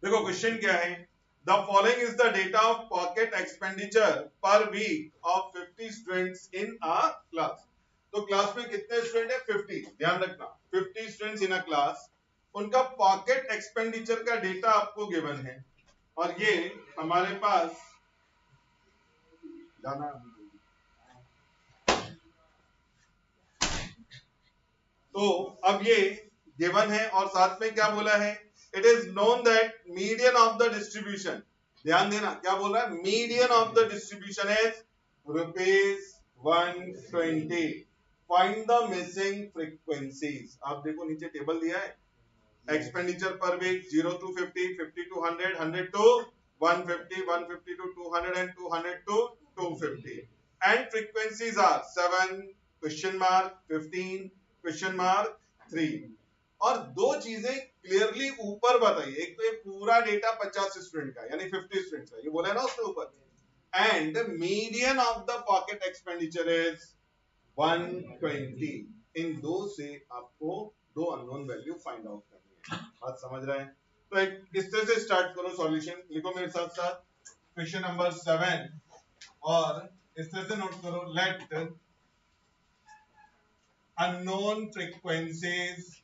देखो क्वेश्चन क्या है, the following is the data of pocket expenditure per week of 50 students in a class. तो class में कितने स्टूडेंट है? 50। ध्यान रखना 50 स्टूडेंट्स इन अ क्लास, उनका पॉकेट एक्सपेंडिचर का डेटा आपको गिवन है और ये हमारे पास जाना। तो अब ये गिवन है और साथ में क्या बोला है, it is known that median of the distribution, ध्यान देना क्या बोल रहा है, median of the distribution is ₹120। Find the missing frequencies. आप देखो नीचे टेबल दिया है, expenditure per week 0 to 50, 50 to 100, 100 to 150, 150 to 200 and 200 to 250, and frequencies are 7 question mark 15 question mark 3। और दो चीजें क्लियरली ऊपर बताइए, एक तो ये पूरा डेटा 50 स्टूडेंट का यानी 50 स्टूडेंट का, ये बोला है ना उसके ऊपर, and median of the pocket expenditure is 120। इन दो से आपको दो अननोन वैल्यू फाइंड आउट करनी है। बात समझ रहे हैं? तो एक इस तरह से स्टार्ट करो सॉल्यूशन, लिखो मेरे साथ साथ क्वेश्चन नंबर 7 और इस तरह से नोट करो, let unknown frequencies,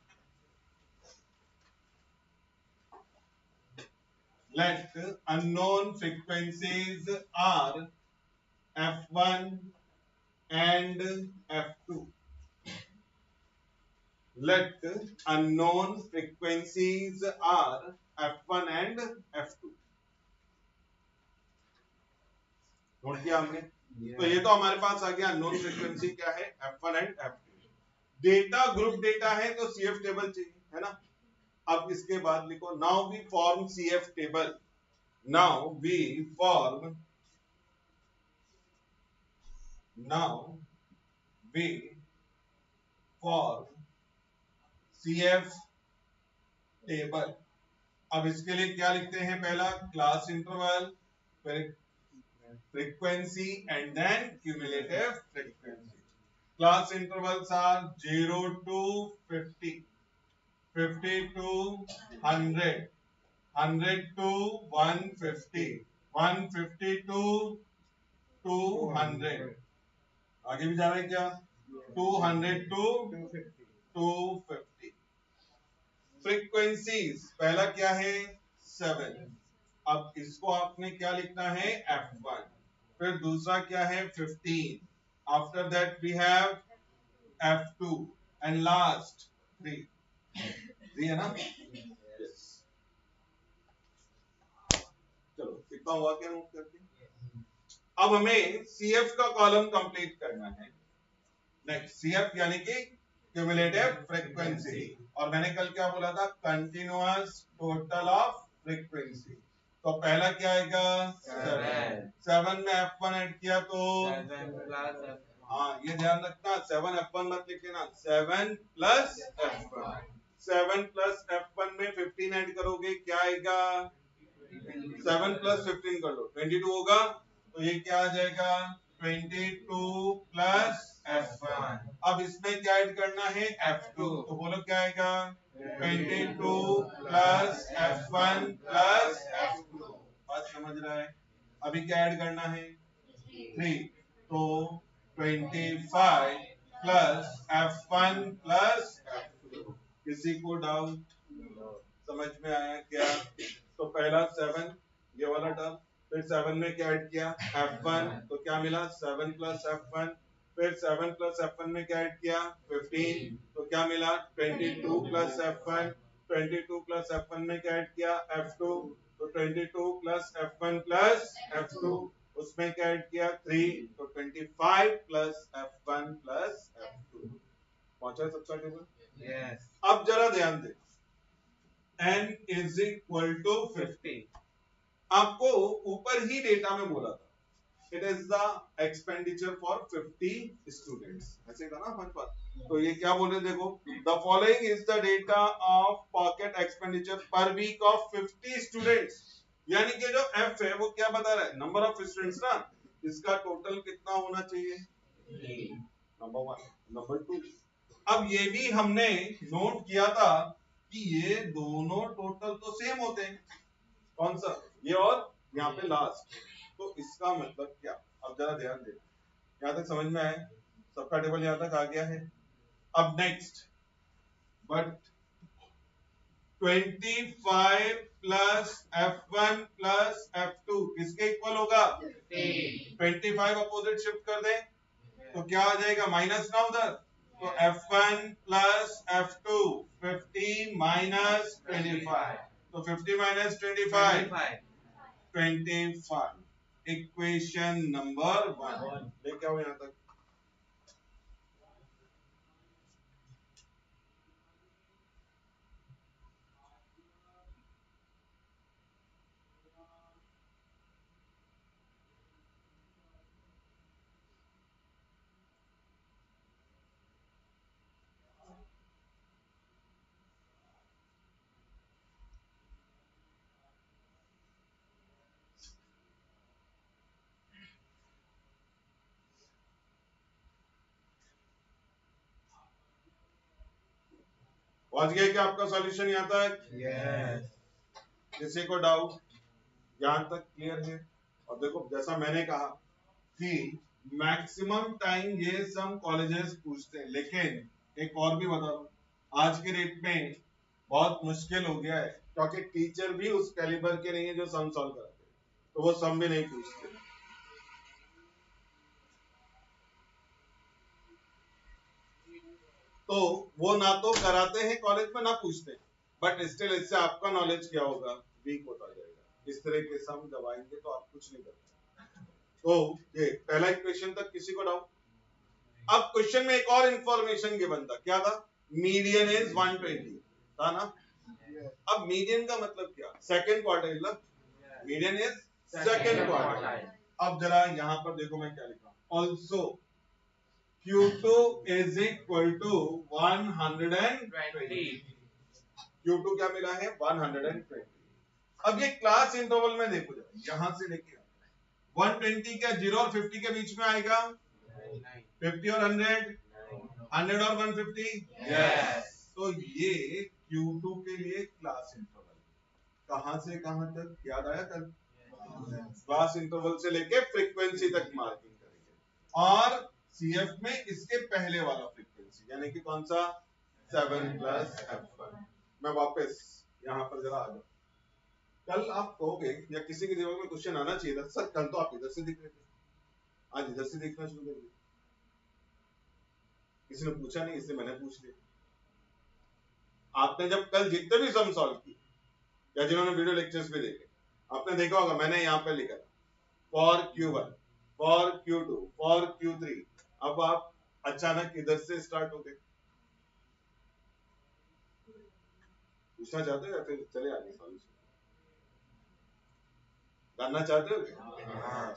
let unknown frequencies are f1 and f2। let unknown frequencies are f1 and f2। Note किया हमने? तो ये तो हमारे पास आ गया अननोन फ्रीक्वेंसी क्या है, f1 and f2। Data group data है तो CF टेबल चाहिए, है ना? अब इसके बाद लिखो, now we form CF table, now we form, now we form CF table. अब इसके लिए क्या लिखते हैं, पहला क्लास इंटरवल, फिर frequency and then cumulative frequency. Class intervals are 0 to 50, 50 to 100, 100 to 150, 150 to 200, आगे भी जा रहा है क्या, 200 to 250। फ्रीक्वेंसीज पहला क्या है, 7। अब इसको आपने क्या लिखना है, f1। फिर दूसरा क्या है, 15। After that we have f2 and last 3। 3 है ना? yes। चलो कितना हुआ, क्या नोट करते हैं। अब हमें CF का कॉलम कंप्लीट करना है। नेक्स्ट CF यानी कि क्यूमुलेटिव फ्रीक्वेंसी, और मैंने कल क्या बोला था, कंटिन्यूअस टोटल ऑफ फ्रीक्वेंसी। तो पहला क्या आएगा, 7 में f1 ऐड किया तो 7 प्लस, हाँ ये ध्यान रखना, 7 f1 मत लिख देना, 7 प्लस f1। 7 प्लस f1 में 15 ऐड करोगे क्या आएगा, 7 प्लस 15 कर लो 22 होगा। तो ये क्या आ जाएगा, 22 प्लस f1। अब इसमें क्या ऐड करना है, f2। तो बोलो क्या आएगा, 22 प्लस f1 प्लस f2। बात समझ रहा है? अभी क्या ऐड करना है, 3। तो 25 प्लस f1 प्लस f2। किसी को डाउट, समझ में आया क्या? तो पहला 7 ये वाला टर्म, फिर 7 में क्या ऐड किया, f1, तो क्या मिला, 7 प्लस f1। फिर 7 प्लस f1 में क्या ऐड किया, 15, तो क्या मिला, 22 प्लस f1। 22 प्लस f1 में क्या ऐड किया, f2, तो 22 प्लस f1 प्लस f2, उसमें क्या ऐड किया, 3, तो 25 प्लस f1 प्लस f2। पहुंचा सबका टेबल? यस। अब जरा ध्यान दे, n इज इक्वल टू 50। आपको ऊपर ही डेटा में बोला था, it is the expenditure for 50 students, ऐसे था ना हमारे पास। तो ये क्या बोल रहे, देखो, the following is the data of pocket expenditure per week of 50 students. यानी कि जो f है वो क्या बता रहा है, नंबर ऑफ स्टूडेंट्स ना, इसका टोटल कितना होना चाहिए, नंबर 1। नंबर 2, अब ये भी हमने नोट किया था कि ये दोनों टोटल तो सेम होते हैं, कौन सा, ये और यहाँ पे लास्ट। तो इसका मतलब क्या, अब जरा ध्यान देना, यहाँ तक समझ में आया, सबका टेबल यहाँ तक आ गया है। अब next, but 25 plus F1 plus F2 किसके इक्वल होगा? 25 अपोजिट शिफ्ट कर दें तो क्या आ जाएगा, माइनस ना उधर, तो F1 प्लस F2 50 माइनस 25, तो 50 माइनस 25 25, इक्वेशन नंबर 1 लेके आओ यहां तक। पहुंच गए क्या आपका सॉल्यूशन यहां तक? यस। किसी को डाउट? यहां तक क्लियर है? और देखो जैसा मैंने कहा कि मैक्सिमम टाइम ये सब कॉलेजेस पूछते हैं, लेकिन एक और भी बता दूं, आज के डेट में बहुत मुश्किल हो गया है, क्योंकि टीचर भी उस कैलिबर के नहीं है जो सम सॉल्व कराते हैं, तो वो सम भी नहीं पूछते। तो वो ना तो कराते हैं कॉलेज में, ना पूछते हैं, बट स्टिल इससे आपका नॉलेज क्या होगा, वीक होता जाएगा। इस तरह के सम जब आएंगे तो आप कुछ नहीं करते। तो ये पहला इक्वेशन तक किसी को डाउट? अब क्वेश्चन में एक और इंफॉर्मेशन गिवन था, क्या था? मीडियन इज 120 था ना। अब मीडियन का मतलब क्या, सेकंड क्वार्टाइल ना, मीडियन इज सेकंड क्वार्टाइल। अब जरा यहां पर देखो मैं क्या लिखा, also Q2 is equal to 120। Q2 क्या मिला है? 120। अब ये क्लास इंटरवल में देखो जरा, यहां से लेके 120 क्या 0 और 50 के बीच में आएगा? 50 और 100, 100 और 150, यस। तो ये Q2 के लिए क्लास इंटरवल, कहां से कहां तक याद आया कल? क्लास इंटरवल से लेके फ्रीक्वेंसी तक मार्किंग करेंगे, और CF में इसके पहले वाला फ्रीक्वेंसी, यानी कि कौन सा? 7 प्लस F1। मैं वापस यहां पर जरा आ जाऊं, कल आप कहोगे या किसी के दिमाग में क्वेश्चन आना चाहिए था, सर कल तो आप इधर से दिख रहे थे, आज इधर से देखना शुरू कर दिया, किसी ने पूछा नहीं इसलिए मैंने पूछ लिया। आपने जब कल जितने भी सम सॉल्व किए या जिन्होंने वीडियो लेक्चर्स भी देखे, आपने देखा होगा मैंने यहाँ पे लिखा for Q1, for Q2, for Q3। अब आप अचानक इधर से स्टार्ट हो गए, पूछना चाहते हो या फिर चले आगे सॉल्यूशन जानना चाहते हो? हाँ,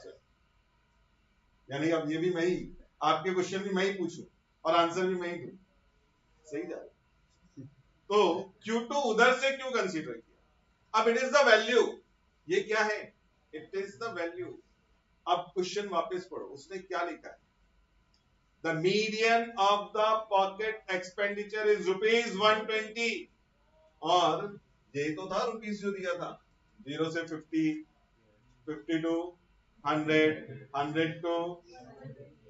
यानी अब ये भी मैं ही, आपके क्वेश्चन भी मैं ही पूछूं और आंसर भी मैं ही दूं, सही जा रहा। तो Q2 उधर से क्यों कंसीडर किया? अब इट इज द वैल्यू, ये क्या है? It is the value. अब क्वेश्चन वापस पढ़ो, उसने क्या लिखा है? The median of the pocket expenditure is ₹120, और ये तो था रुपीस जो दिया था, 0 से 50, 50 टू 100, 100 टू,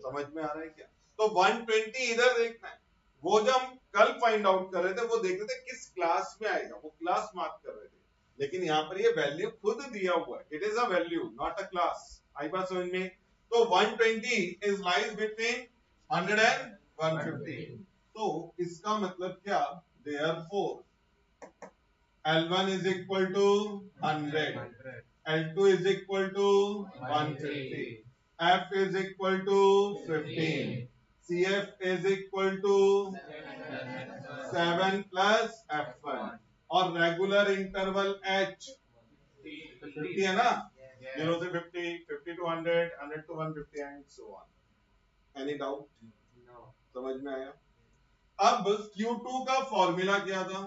समझ में आ रहा है क्या? तो 120 इधर देखना है, वो जो हम कल फाइंड आउट कर रहे थे वो देख रहे थे किस क्लास में आएगा, वो क्लास मार्क कर रहे थे, लेकिन यहाँ पर ये वैल्यू खुद दिया हुआ है, it is a value not a class. आई बात समझ में? तो 120 इज लाइज बिटवीन 100 एंड 150। तो इसका मतलब क्या, therefore L1 is equal to 100, L2 is equal to 150, F is equal to 15, CF is equal to 7 plus F1, और रेगुलर इंटरवल H 50 है ना, 0 से 50, 50 to 100, 100 to 150 and so on। Any doubt? समझ में आया? अब Q2 का फॉर्मूला क्या था,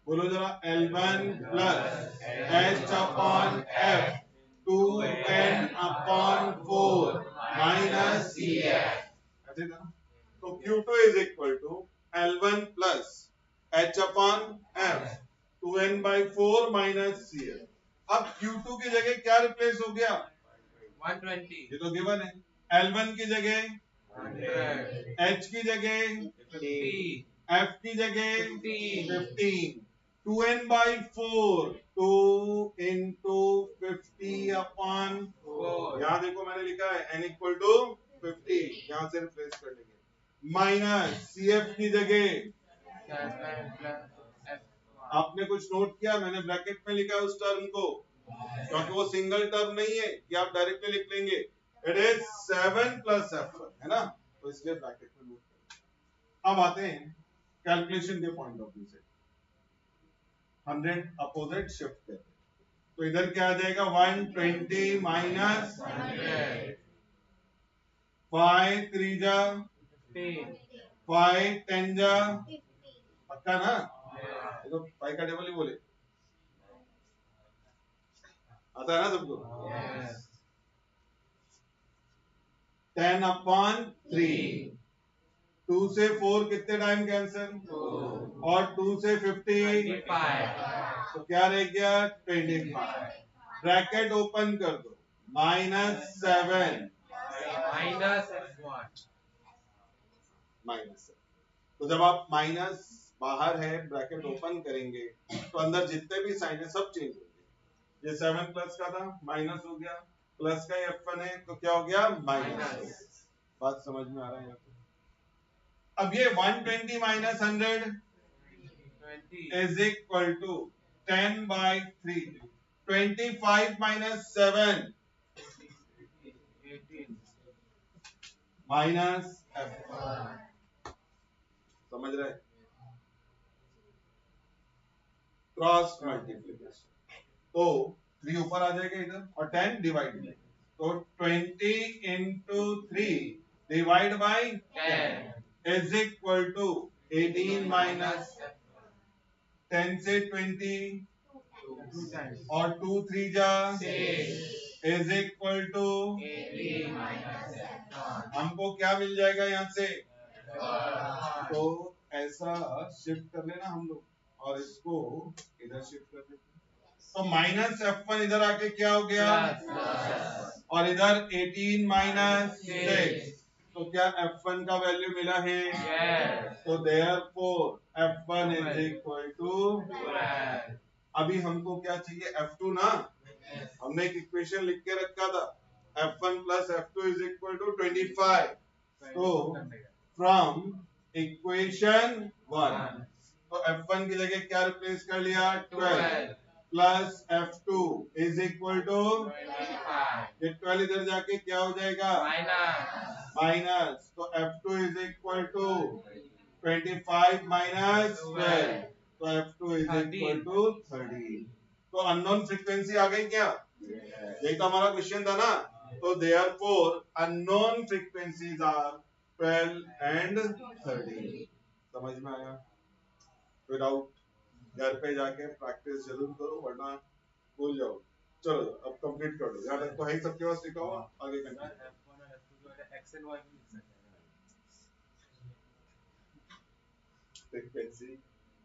बोलो जरा? L1 plus H upon F 2n upon 4 minus CF, ऐसे था। तो Q2 is equal to L1 plus H upon F 2n by 4 minus CF। अब Q2 की जगह क्या रिप्लेस हो गया? 120. ये तो गिवन है। L1 की जगह 100. H की जगह 50. F की जगह 15. 15 2n/4 2 into 50 upon 4. यहाँ देखो मैंने लिखा है n इक्वल टू 50 यहाँ से रिप्लेस कर लेंगे माइनस CF की जगह 7 plus F1. आपने कुछ नोट किया मैंने ब्रैकेट में लिखा है उस टर्म को क्योंकि वो सिंगल टर्म नहीं है कि आप डायरेक्टली लिख लेंगे इट इज 7 प्लस F1 है ना तो इसलिए ब्रैकेट में नोट करें। अब आते हैं कैलकुलेशन के पॉइंट ऑफ व्यू से 100 अपोजिट शिफ्ट करते हैं तो इधर क्या आ जाएगा 120 माइनस 100. 5 3 जा 15. 5 10 जा पक्का ना Yeah. ये तो 5 का टेबल ही बोले आता है ना सबको Yes. 10 upon 3 2 से 4 कितने टाइम कैंसिल 2. और 2 से 50 25. तो क्या रह गया 25 ब्रैकेट ओपन कर दो -7 Minus F1. माइनस तो जब आप माइनस बाहर है ब्रैकेट ओपन करेंगे तो अंदर जितने भी साइन है सब चेंज होंगे ये 7 प्लस का था माइनस हो गया प्लस का F1 है तो क्या हो गया माइनस बात समझ में आ रहा है यहाँ पे अब ये 120 minus 100 20. is equal to 10/3 25 minus 7 18. minus F1 समझ रहे क्रॉस मल्टीप्लीकेशन तो 3 ऊपर आ जाएगा इधर और 10 डिवाइड में तो 20 into 3 divide by 10. is equal to 18 minus 10 से 20 2 times. और 2 3 जा 6. is equal to 18 minus F1. हमको क्या मिल जाएगा यहाँ से F1. तो ऐसा शिफ्ट कर लेना हम लोग और इसको इधर शिफ्ट कर देते तो माइनस F1 इधर आके क्या हो गया Plus. और इधर 18 माइनस 6 6. तो क्या F1 का वैल्यू मिला है Yes. तो therefore F1 is equal to 12. अभी हमको क्या चाहिए F2 ना Yes. हमने एक इक्वेशन लिख के रखा था F1 plus F2 is equal to 25 तो फ्रॉम इक्वेशन 1 तो F1 की जगह क्या रिप्लेस कर लिया 12 plus F2 is equal to 25. ये 12 इधर जाके क्या हो जाएगा Minus. माइनस तो F2 is equal to 25 minus 12 तो F2 इज इक्वल टू 13 तो अननोन फ्रीक्वेंसी आ गई क्या यही तो हमारा क्वेश्चन था ना तो therefore unknown frequencies are 12 and 13 समझ में आया विदाउट घर पे जाके प्रैक्टिस जरूर करो वरना भूल जाओ चलो अब कंप्लीट कर दो यहाँ तक तो है ही सबके पास लिखा हुआ आगे कंटिन्यू F1 और F2 जो है X and Y भी लिख सकते frequency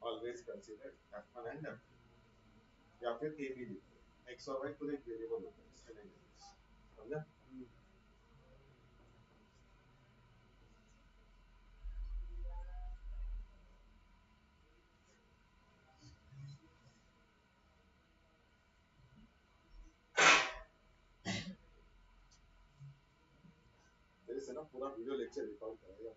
always consider F1 and F2 या फिर A भी लिखो X और Y खुद एक वेरिएबल होता है इसका नहीं समझा तेरे से ना पूरा वीडियो लेक्चर रिकॉर्ड कराएगा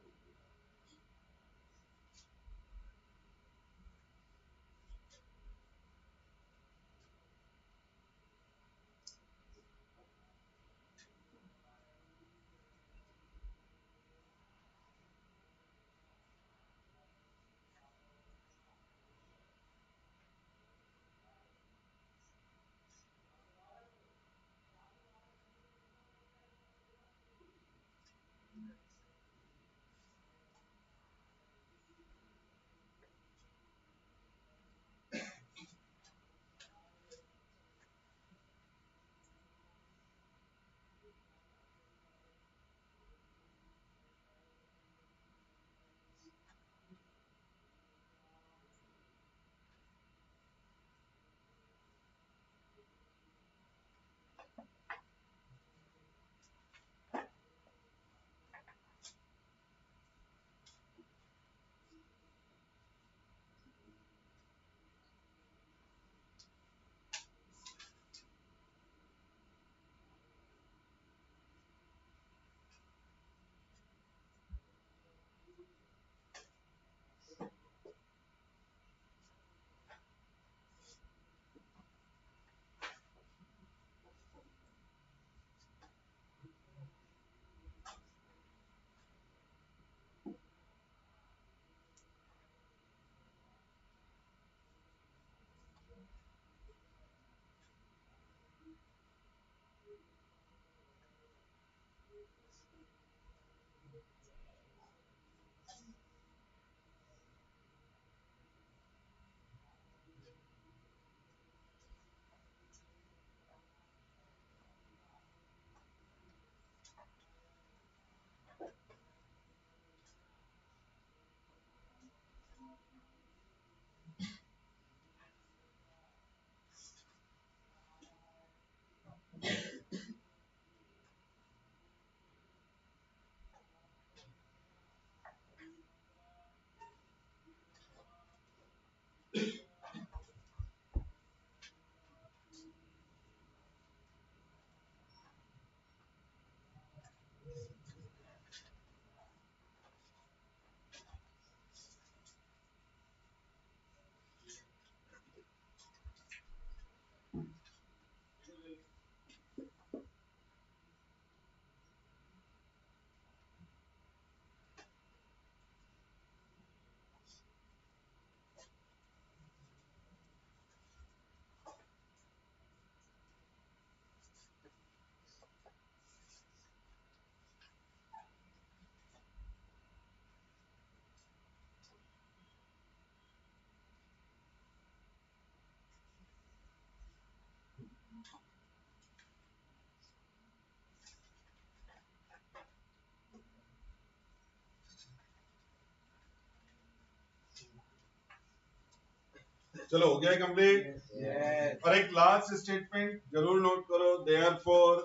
चलो हो गया कंप्लीट। Yes. और एक लास्ट स्टेटमेंट जरूर नोट करो, therefore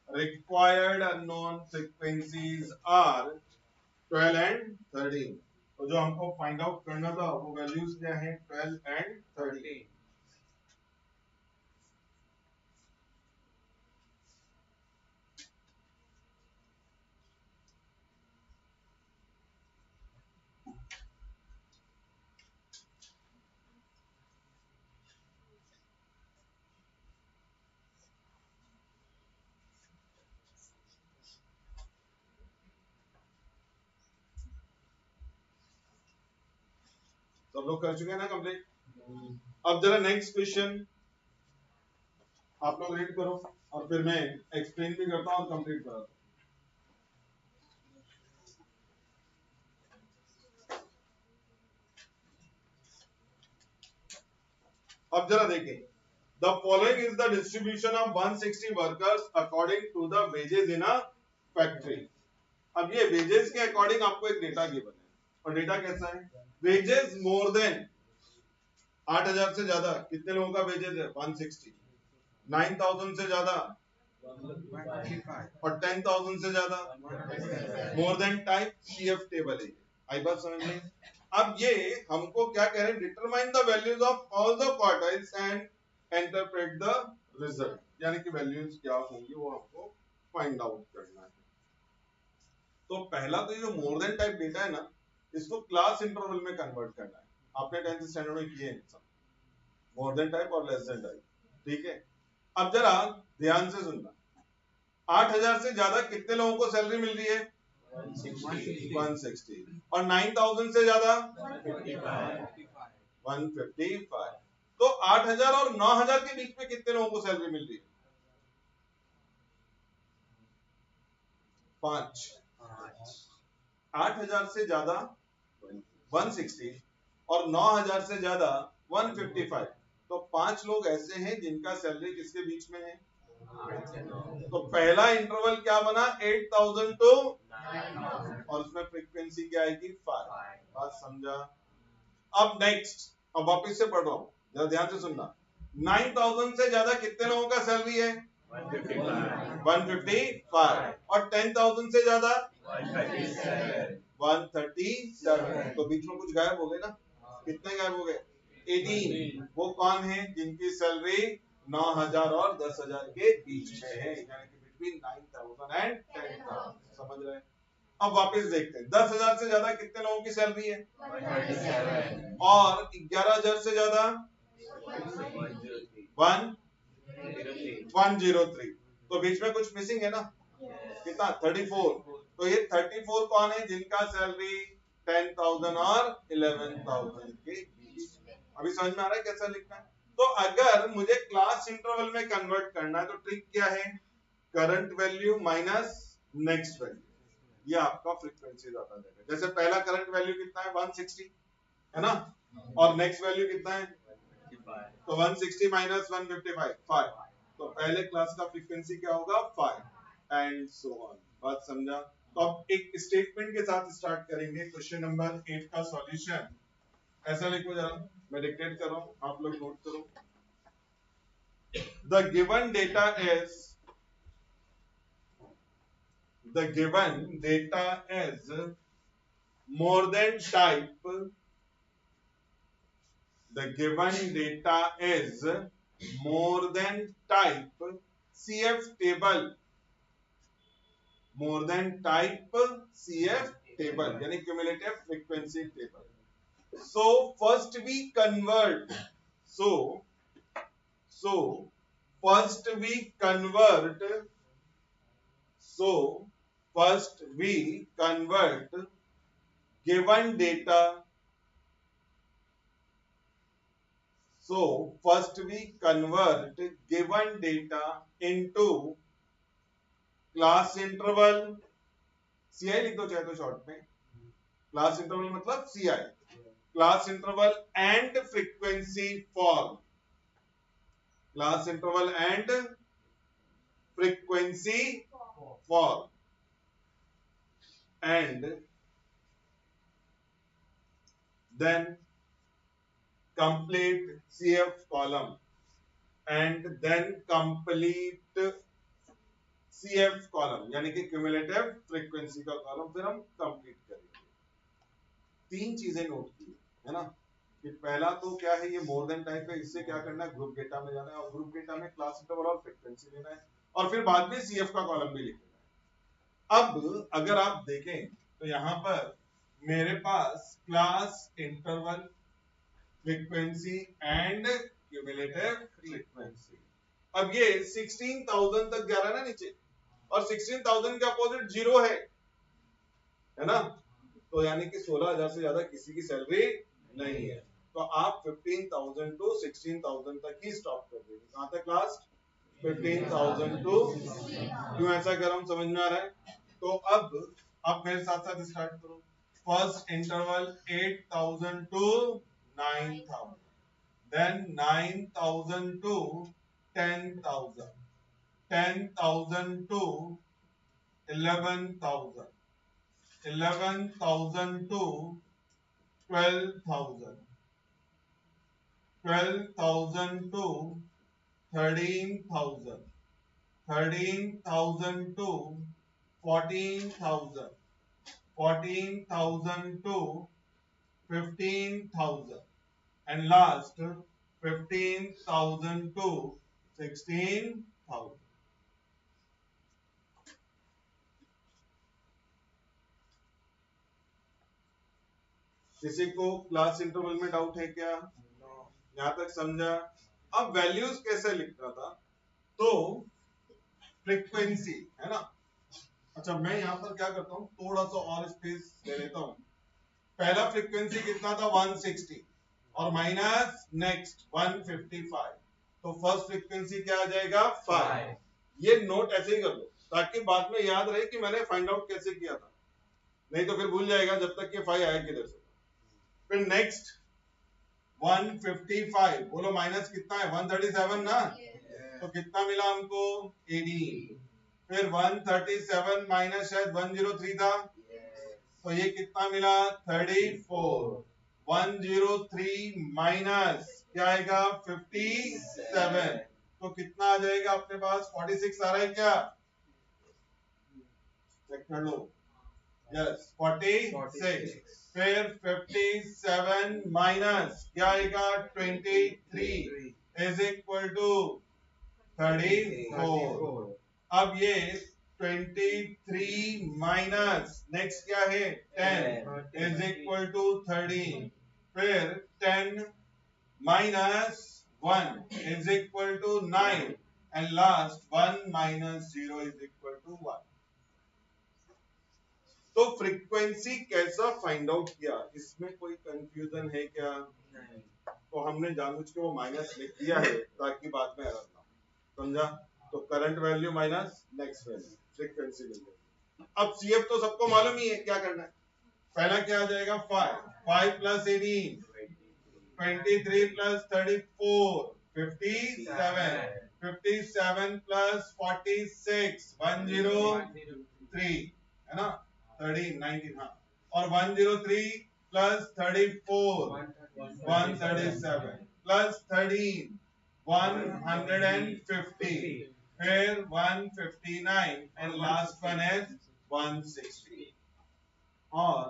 required unknown frequencies are 12 and 13। तो जो हमको फाइंड आउट करना था वो वैल्यूज क्या है, 12 एंड 13। सब लोग कर चुके हैं ना कंप्लीट। अब जरा नेक्स्ट क्वेश्चन आप लोग रीड करो और फिर मैं एक्सप्लेन भी करता हूँ और कंप्लीट कराता हूँ। अब जरा देखें, the following is the distribution of 160 workers according to the wages in a factory. अब ये वेजेस के अकॉर्डिंग आपको एक डेटा गिवन है, और डेटा कैसा है, वेजेस मोर देन 8000 से ज्यादा कितने लोगों का वेजेस है, 160। 9000 से ज्यादा और 10,000 से ज्यादा more than type CF table है। आई बात समझ में। अब ये हमको क्या कह रहे हैं, determine the values of all the quartiles and interpret the result, यानी कि वैल्यूज क्या होंगी वो हमको फाइंड आउट करना है। तो पहला तो ये जो मोर देन टाइप डेटा है ना, इसको क्लास इंटरवल में कन्वर्ट करना है। आपने 10th स्टैंडर्ड में किए हैं मोर देन टाइप और लेस देन टाइप, ठीक है। अब जरा ध्यान से सुनना, 8000 से ज्यादा कितने लोगों को सैलरी मिल रही है, 160, और 9000 से ज्यादा 155। तो 8000 और 9000 के बीच में कितने लोगों को सैलरी मिल रही है, 5। 8000 से ज्यादा 160 और 9000 से ज्यादा 155। तो 5 लोग ऐसे हैं जिनका सैलरी किसके बीच में है, तो पहला इंटरवल क्या बना, 8000 टू, और उसमें फ्रीक्वेंसी क्या आएगी, 5। बात समझा। अब नेक्स्ट, अब वापिस से पढ़ रहा हूं, जरा ध्यान से सुनना। 9000 से ज्यादा कितने लोगों का सैलरी है, 155, और 10,000 से ज्यादा 137। तो बीच में कुछ गायब हो गए ना, कितने गायब हो गए, 18। वो कौन है जिनकी सैलरी 9000 और 10,000 के बीच में है, यानी कि बिटवीन 9,000 एंड 10,000। समझ रहे हैं। अब वापस देखते हैं, 10,000 से ज्यादा कितने लोगों की सैलरी है, और 11,000 से ज्यादा 103। तो बीच में कुछ मिसिंग है ना, कितना, 34। तो ये 34 कौन है जिनका सैलरी 10,000 और 11,000 के बीच में। अभी समझ में आ रहा है कैसा लिखना है। तो अगर मुझे क्लास इंटरवल में कन्वर्ट करना है तो ट्रिक क्या है, current value minus next value, ये आपका फ्रीक्वेंसी आता देगा। जैसे पहला करंट वैल्यू कितना है, 160 है ना, और नेक्स्ट वैल्यू कितना है, तो 160 माइनस 155, 5। तो पहले क्लास का फ्रीक्वेंसी क्या होगा, 5, एंड सो ऑन। बात समझा। तो अब एक स्टेटमेंट के साथ स्टार्ट करेंगे। क्वेश्चन नंबर 8 का सॉल्यूशन ऐसा लिखो जरा, मैं डिक्टेट कर रहा हूं, आप लोग नोट करो। The given data is more than type. The given data is more than type CF table, more than type CF table, यानी cumulative frequency table. So first we convert. So first we convert. Given data. So first we convert given data into class interval, CI लिख दो चाहे तो short में। Class interval मतलब CI, class interval and frequency form. class interval and frequency for, and then complete CF column and then complete CF column यानी कि cumulative frequency का column फिर हम कंप्लीट करेंगे। तीन चीजें नोट की है ना कि पहला तो क्या है, ये मोर देन टाइप है, इससे क्या करना है, ग्रुप डेटा में जाना है और ग्रुप डेटा में क्लास इंटरवल और फ्रीक्वेंसी लेना है और फिर बाद में सीएफ का कॉलम भी लिख देना है। अब अगर आप देखें तो यहां पर मेरे पास class interval, frequency and cumulative frequency, अब ये 16,000 तक जा रहा है ना नीचे, और 16,000 के अपोजिट जीरो है ना, तो यानी कि 16,000 से ज्यादा किसी की सैलरी नहीं है, तो आप 15,000 टू 16,000 तक ही स्टॉप कर देंगे। कहां तक लास्ट? 15,000 टू, क्यों ऐसा कर रहा हूं समझ में आ रहा है? तो अब आप मेरे साथ साथ स्टार्ट करो। First interval 8,000 to 9,000, then 9,000 to 10,000, 10,000 to 11,000, 11,000 to 12,000, 12,000 to 13,000, 13,000 to 14,000, 14,000 to 15,000, and last 15,000 to 16,000। किसी को क्लास इंटरवल में डाउट है क्या? यहां तक समझा? अब वैल्यूज कैसे लिखना था, तो फ्रीक्वेंसी है ना, अच्छा मैं यहां पर क्या करता हूं, थोड़ा सा और स्पेस ले लेता हूं। पहला फ्रीक्वेंसी कितना था? 160 और माइनस नेक्स्ट 155, तो फर्स्ट फ्रीक्वेंसी क्या आ जाएगा? 5। ये नोट ऐसे ही कर लो ताकि बाद में याद रहे कि मैंने फाइंड आउट कैसे किया था, नहीं तो फिर भूल जाएगा जब तक कि 5 आया किधर से। फिर नेक्स्ट 155, बोलो माइनस कितना है? 137 ना, तो कितना मिला हमको? 18। फिर 137 माइनस शायद 103 था, तो ये कितना मिला? 34। 103 माइनस क्या आएगा? 57, तो कितना आ जाएगा अपने पास? 46 आ रहा है क्या? चेक कर लो। यस 46। फिर 57 माइनस क्या आएगा? 23 इज इक्वल टू 34। अब ये 23 माइनस नेक्स्ट क्या है? 10 इज इक्वल टू 13। फिर 10 minus 1 is equal to 9, and last 1 minus 0 is equal to 1। तो फ्रीक्वेंसी कैसा फाइंड आउट किया, इसमें कोई कंफ्यूजन है क्या? नहीं। तो हमने जानबूझ के वो माइनस लिख दिया है ताकि बाद में एरर ना हो, समझा? तो current value minus next value, frequency मिल गई। अब सीएफ तो सबको मालूम ही है क्या करना है। पहला क्या आ जाएगा? 5 प्लस 18, 23 प्लस 34, 57, 57 प्लस 46, 103 है ना, 13, 19 हाँ, और 103 प्लस 34, 137 प्लस 13, 150, फिर 159 एंड लास्ट वन इज 160। और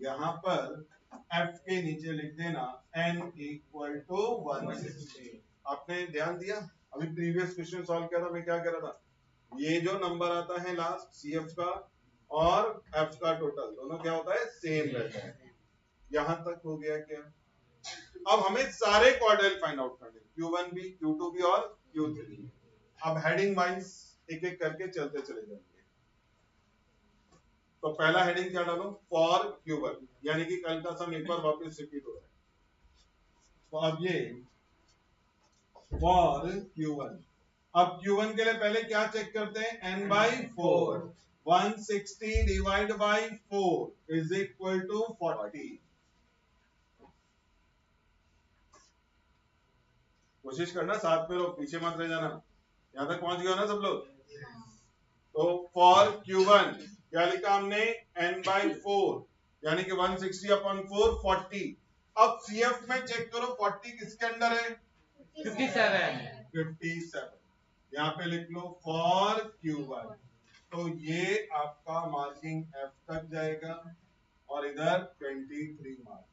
यहाँ पर f के नीचे लिख देना n इक्वल टू 160। आपने ध्यान दिया? अभी प्रीवियस क्वेश्चन सॉल्व किया था, मैं क्या कह रहा था, ये जो नंबर आता है लास्ट CF का और f का टोटल दोनों क्या होता है? सेम रहता है। यहां तक हो गया क्या? अब हमें सारे क्वार्टाइल फाइंड आउट करने, Q1 भी, Q2 भी और Q3। अब हेडिंग वाइज एक एक करके चलते चले जाएंगे। तो पहला हेडिंग क्या डालो? फॉर Q1, यानी कि कल का सम एक बार वापस रिपीट हो रहा है। तो अब ये फॉर Q1, अब Q1 के लिए पहले क्या चेक करते हैं? n by 4, 160 divide by 4 is equal to 40। कोशिश करना, साथ में रहो, पीछे मत रह जाना। यहाँ तक पहुंच गए हो ना सब लोग? तो फॉर Q1 क्या लिखा हमने, n/4 यानी कि 160/4 40। अब CF में चेक करो 40 किसके अंडर है, 57। यहाँ पे लिख लो फॉर Q1, तो ये आपका मार्किंग F तक जाएगा और इधर 23 मार्क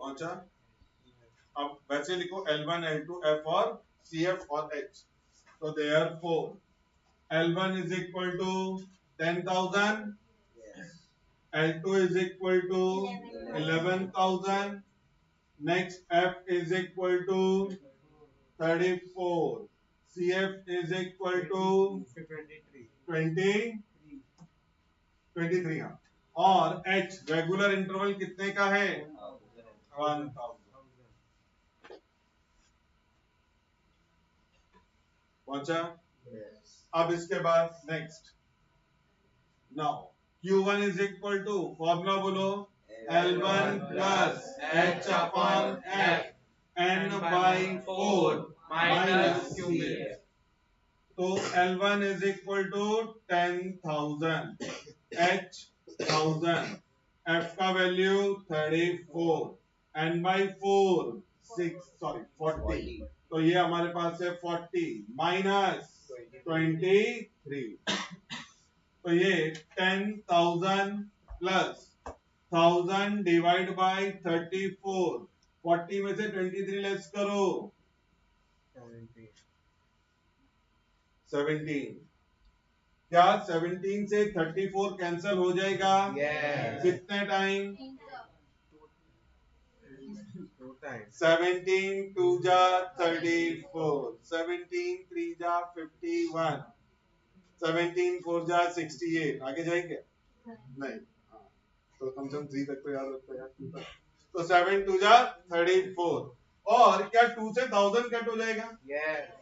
पहुंचा। अब वैसे लिखो L1 L2 F और CF और H। तो therefore L1 is equal to 10,000, L2 is equal to 11,000, next F is equal to 34, CF is equal to 23, हाँ। और H रेगुलर इंटरवल कितने का है, 1000। पहुंचा। अब इसके बाद next, now Q1 is equal to, formula बोलो, L1 plus H/F n/4 minus CF। तो L1 is equal to 10,000, H 1000, F का वैल्यू 34, n/4 40। तो ये हमारे पास है 40 माइनस 23। तो ये 10,000 प्लस 1000 डिवाइड बाय 34, 40 में से 23 लेस करो, 17। क्या 17 से 34 कैंसल हो जाएगा? कितने टाइम? 17 2 जा 34, 17 3 जा 51, 17 4 जा 68। आगे जाएंगे नहीं, हाँ, तो कम से कम 3 तक तो याद रखो यार। तो 7 2 जा 34, और क्या 2 से 1000 कट हो जाएगा?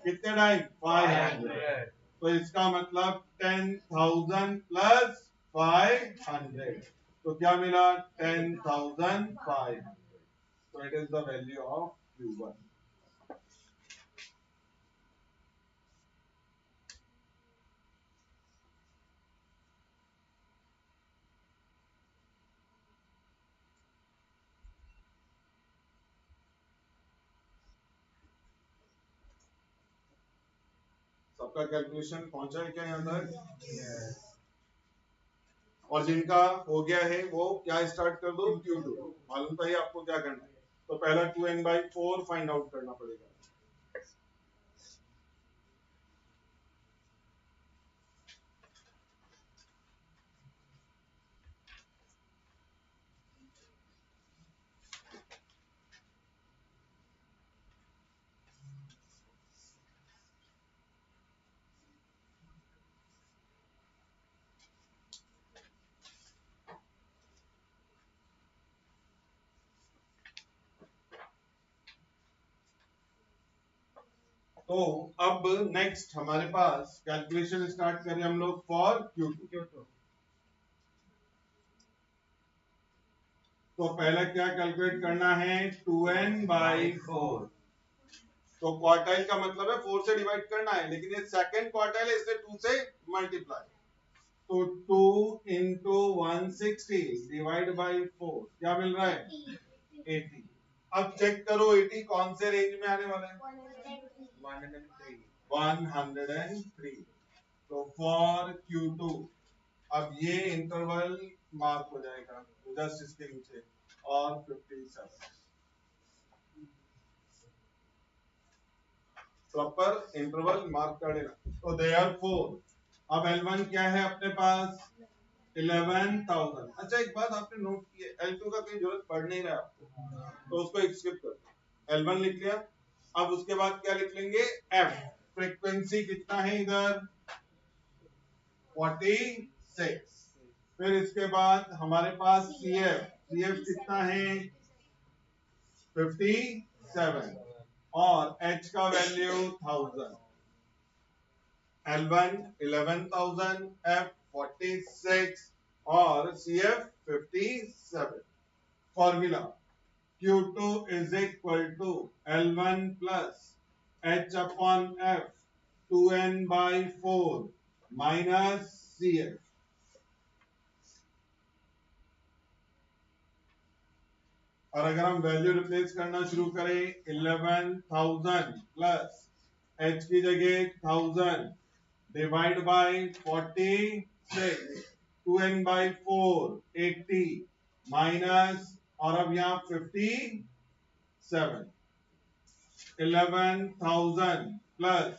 कितने टाइम? 500। तो इसका मतलब 10,000 प्लस 500, तो क्या मिला? 10,500। So it is the value of Q1. सबका कैलकुलेशन पहुंचा है क्या यहाँ तक? और जिनका हो गया है वो क्या स्टार्ट कर दो, Q2। मालूम था ही आपको क्या करना है। तो पहला 2n/4 फाइंड आउट करना पड़ेगा। तो अब नेक्स्ट हमारे पास कैलकुलेशन स्टार्ट करें हम लोग फॉर Q2। तो पहला क्या कैलकुलेट करना है, 2n/4। तो क्वार्टाइल का मतलब है 4 से डिवाइड करना है, लेकिन ये सेकंड क्वार्टाइल है इसलिए 2 से मल्टीप्लाई। तो 2 into 160 डिवाइड बाय 4 क्या मिल रहा है? 80। अब चेक करो 80 कौन से रेंज में आने वाला है? 103। तो फॉर Q2 अब ये इंटरवल मार्क हो जाएगा जस्ट इसके नीचे, और 57 प्रॉपर इंटरवल मार्क कर लेना। तो देयरफॉर अब L1 क्या है अपने पास? 11,000। अच्छा एक बात आपने नोट की है, L2 का कहीं जरूरत पड़ नहीं रहा आपको, तो उसको स्किप कर, L1 लिख लिया। अब उसके बाद क्या लिख लेंगे? F फ्रीक्वेंसी कितना है इधर? 46। फिर इसके बाद हमारे पास CF कितना है? 57, और H का वैल्यू 1000। L1 11,000, F 46 और CF 57। Formula Q2 is equal to L1 plus H upon F 2N by 4 minus CF. और अगर हम वैल्यू रिप्लेस करना शुरू करें 11,000 प्लस H की जगह 1000 divide by 46 2N by 4 80 minus और अब यहाँ 57 11,000 plus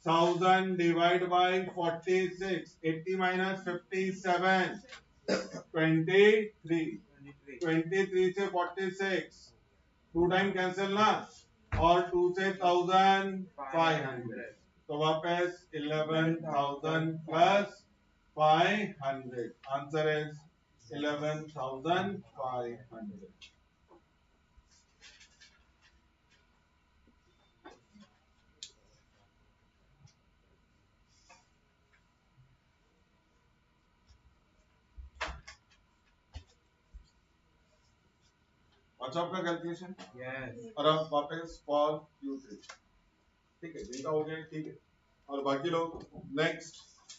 1000 divided by 46 80 minus 57 23 23 से 46 टू टाइम कैंसिल ना और 2 से 1500 तो वापस 11,000 plus 500 आंसर इज 11,500. अच्छा आपका कैलकुलेशन Yes. और अब वापस फॉर Q3 ठीक है जिनका हो गया ठीक है और बाकी लोग नेक्स्ट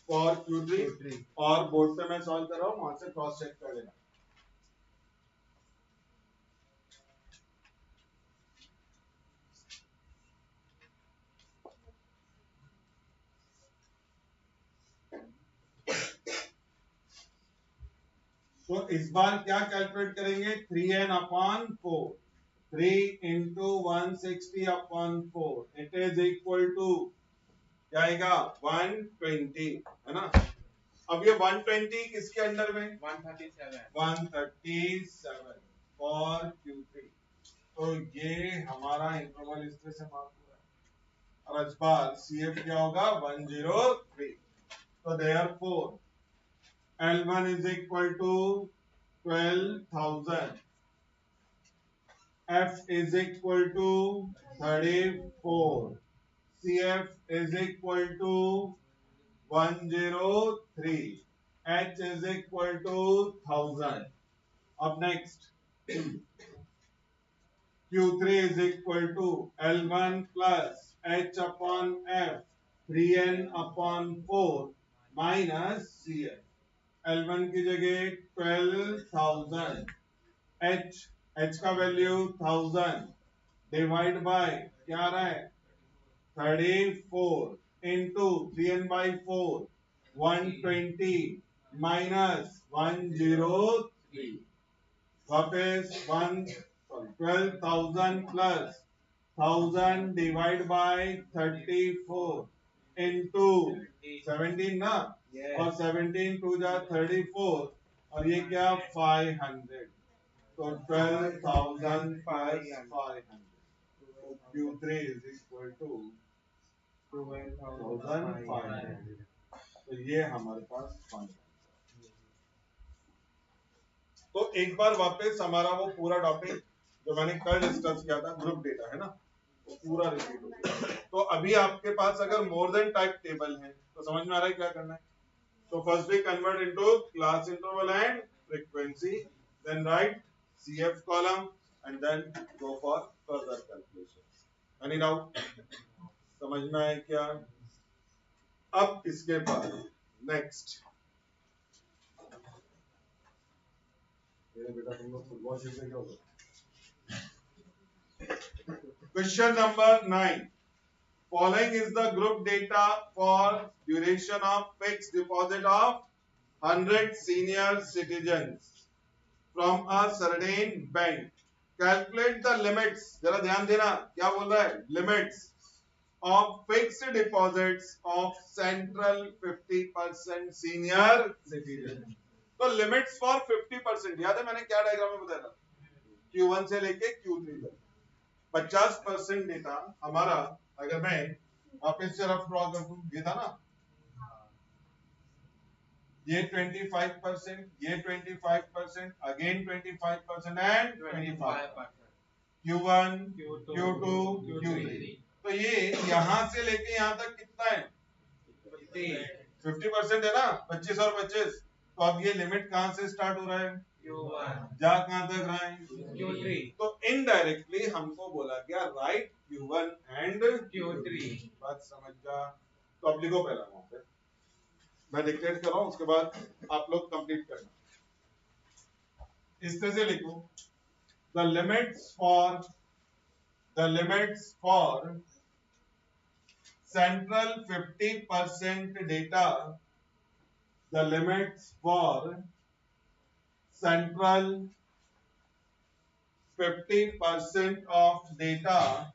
फॉर Q3 और बोर्ड पे मैं सॉल्व कर रहा हूँ वहां से क्रॉस चेक कर लेना. तो इस बार क्या कैलकुलेट करेंगे 3n upon 4 3 into 160 upon 4 it is equal to क्या आएगा 120 है ना. अब ये 120 किसके अंडर में 137 फॉर Q3 तो ये हमारा इंटरवल इस तरह से मार्क हुआ है और इस बार CF क्या होगा 103 तो therefore L1 is equal to 12,000 F is equal to 34 CF is equal to 103 H is equal to 1000. Up next Q3 is equal to L1 plus H upon F 3N upon 4 minus CF. L1 की जगह 12,000 H का value 1000 divide by क्या आ रहा है 34 into 3n by 4 120 minus 103 वापस 12,000 plus 1000 divide by 34 into 17 ना और 17 to जा 34 और ये क्या 500 तो 12,500 Q3 is equal to 12,500 तो ये हमारे पास फंड. तो एक बार वापस हमारा वो पूरा टॉपिक जो मैंने कल डिस्कस किया था ग्रुप डेटा है ना वो पूरा रिपीट हो गया. तो अभी आपके पास अगर मोर देन टाइप टेबल है तो समझ में आ रहा है क्या करना है. So first we convert into class interval and frequency, then write CF column and then go for further calculations. Any doubt? समझ में आया क्या? अब इसके बाद next. बेटा तुम लोग फुटबॉल खेलते क्या हो? Question number 9. Following is the group data for duration of fixed deposit of 100 senior citizens from a certain bank. Calculate the limits. जरा ध्यान देना क्या बोल रहा है limits of fixed deposits of central 50% senior citizens. तो limits for 50% याद है मैंने क्या डायग्राम में बताया था Q1 से लेके Q3 तक 50% डेटा हमारा अगर मैं वापस से रफ ड्रॉ कर दूं ये था ना ये 25% ये 25% again 25% and 25 Q1 Q2 Q3 तो ये यहां से लेके यहां तक कितना है 50% है ना 25 और 25 तो अब ये लिमिट कहां से स्टार्ट हो रहा है Q1 जा कहां तक रहा है? Q3 तो इनडायरेक्टली हमको बोला गया राइट Q1 एंड Q3 बात समझ जा। तो अब लिखो पहला वहां पे, मैं डिक्टेट कर रहा हूं, उसके बाद आप लोग कंप्लीट करना। इस तरह से लिखो, the limits for central 50% data, the limits for central 50% of data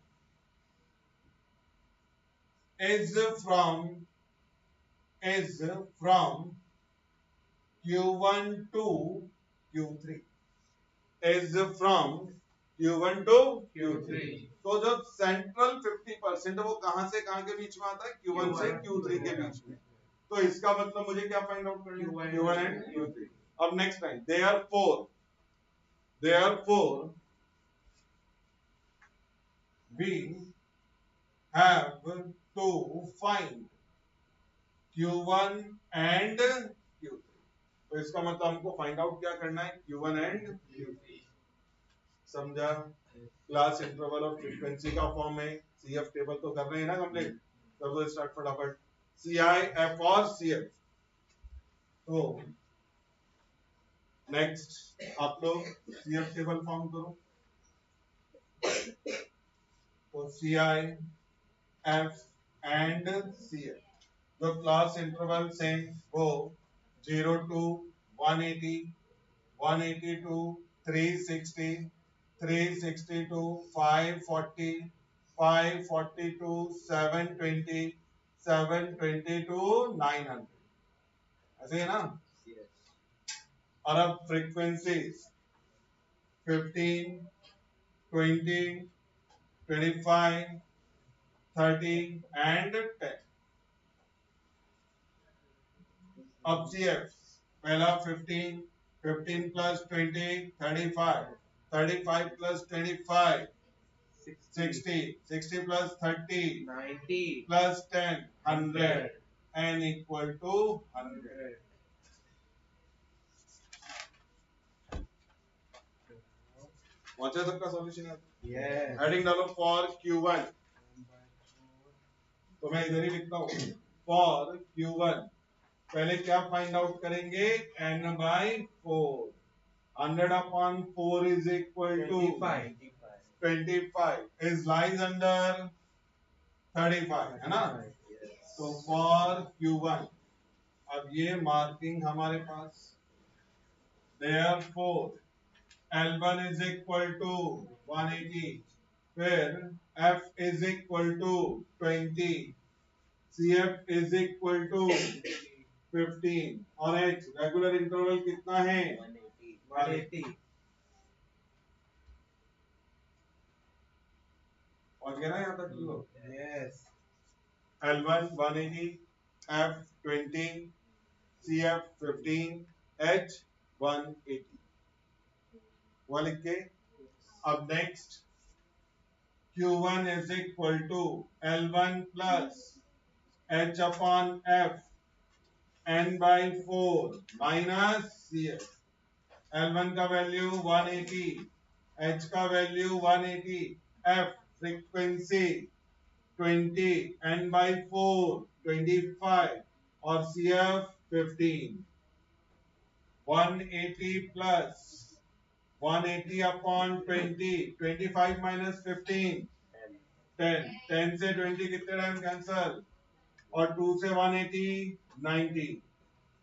is from Q1 to Q3, is from Q1 to Q3। तो जब सेंट्रल 50% वो कहां से कहां के बीच में आता है? Q1 से Q3 के बीच में। तो इसका मतलब मुझे क्या फाइंड आउट करना है? Q1 and Q3। अब next time, therefore we have to find Q1 and Q3। तो इसका मतलब हमको फाइंड आउट क्या करना है? Q1 and Q3। समझा? क्लास इंटरवल और फ्रीक्वेंसी का फॉर्म है। CF टेबल तो कर रहे हैं ना कंप्लीट? कर दो स्टार्ट फटाफट। CI, F और CF। तो नेक्स्ट आप लोग CF टेबल फॉर्म करो। तो CI, F एंड CF जो क्लास इंटरवल से वो 0 to 180, 180 to 360, 360 to 540, 540 to 720, 720 to 900, ऐसे है ना? और अब फ्रीक्वेंसीज 15, 20, 25, 30 एंड 10। अब CF पहला 15, 15 plus 20, 35, 35 plus 25, 60, 60 plus 30, 90 plus 10, 100, n equal to 100। पहुंचा सबका सॉल्यूशन है? Yes हेडिंग डालो फॉर Q1, तो मैं इधर ही लिखता हूँ फॉर Q1। पहले क्या फाइंड आउट करेंगे? n by 4। 100 upon 4 is equal to 25 is lies under 35 है ना? तो फॉर Q1 अब ये मार्किंग हमारे पास, therefore L1 is equal to 180, फिर F is equal to 20, CF is equal to 15 और H रेगुलर इंटरवल कितना है? 180 पहुंच गया ना यहाँ तक लोग? Yes L1 180, F 20, CF 15, H 180। वो लिख के अब next Q1 is equal to L1 plus H upon F n by 4 minus CF। L1 का वैल्यू 180, H का value 180, F frequency 20, n by 4 25 और CF 15। 180 plus 180 upon 20, 25 minus 15, 10, 10 से 20 कितने time cancel, और 2 से 180 90,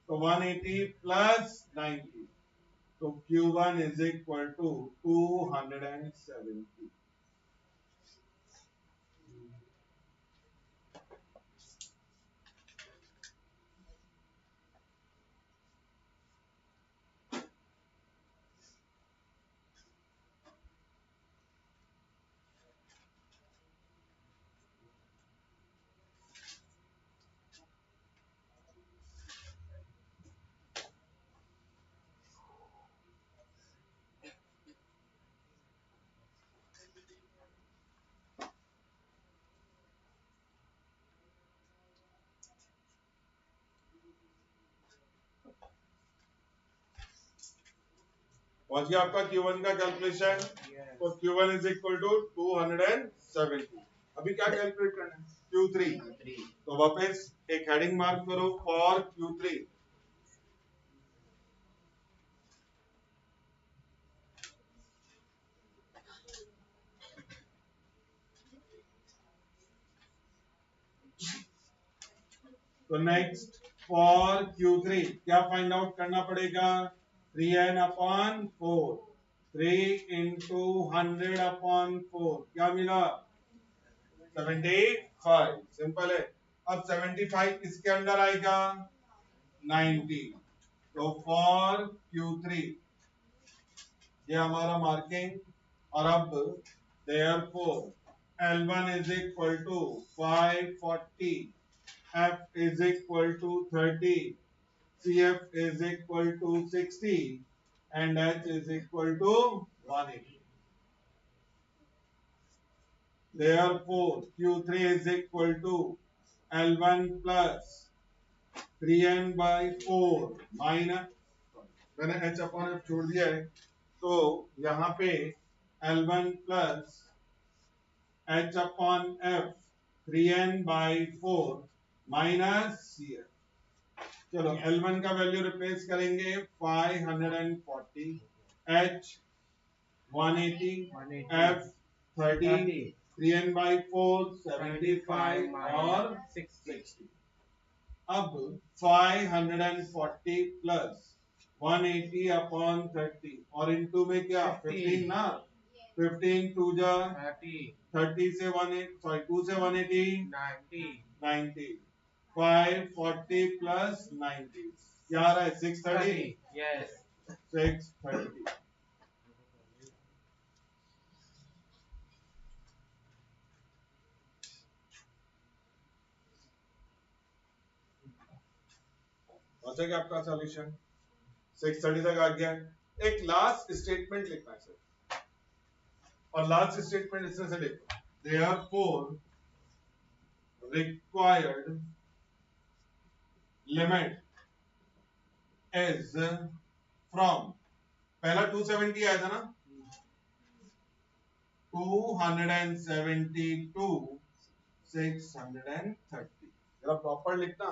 तो 180 plus 90, तो Q1 is equal to 270। पहुंच गया आपका Q1 का कैलकुलेशन। तो Q1 इज इक्वल टू 270। अभी क्या कैलकुलेट करना है? Q3। तो वापस एक हेडिंग मार्क करो फॉर Q3। तो नेक्स्ट फॉर Q3 क्या फाइंड आउट करना पड़ेगा? 3n/4, 3 into 100/4 क्या मिला? 75। सिंपल है। अब 75 किसके अंडर आएगा? 90। तो फॉर Q3 ये हमारा मार्किंग। और अब therefore L1 is equal to 540, F is equal to 30, CF is equal to 60 and H is equal to 180. Therefore Q3 is equal to L1 plus 3n/4 minus, मैंने h upon f छोड़ दिया है तो यहाँ पे L1 plus h upon f 3n/4 minus CF। चलो L1 का value replace करेंगे 540, h 180, f 30, 3n/4 75 और 60। अब 540 प्लस 180 अपॉन 30 और इनटू में क्या 15 ना, 15 2 जा 30 से 2 से 180 90, 540 प्लस 90 क्या आ रहा है? 630। 630। अच्छा क्या आपका सॉल्यूशन 630 तक आ गया। एक लास्ट स्टेटमेंट लिखना है सर, और लास्ट स्टेटमेंट इसमें से लिखो therefore required limit is from, पहला 270 आया था ना, 270 to 630। जरा प्रॉपर लिखना।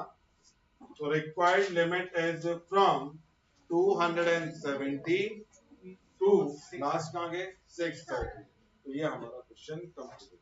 तो required limit is from 270 to last कहां गए 630। तो ये हमारा क्वेश्चन कंप्लीट।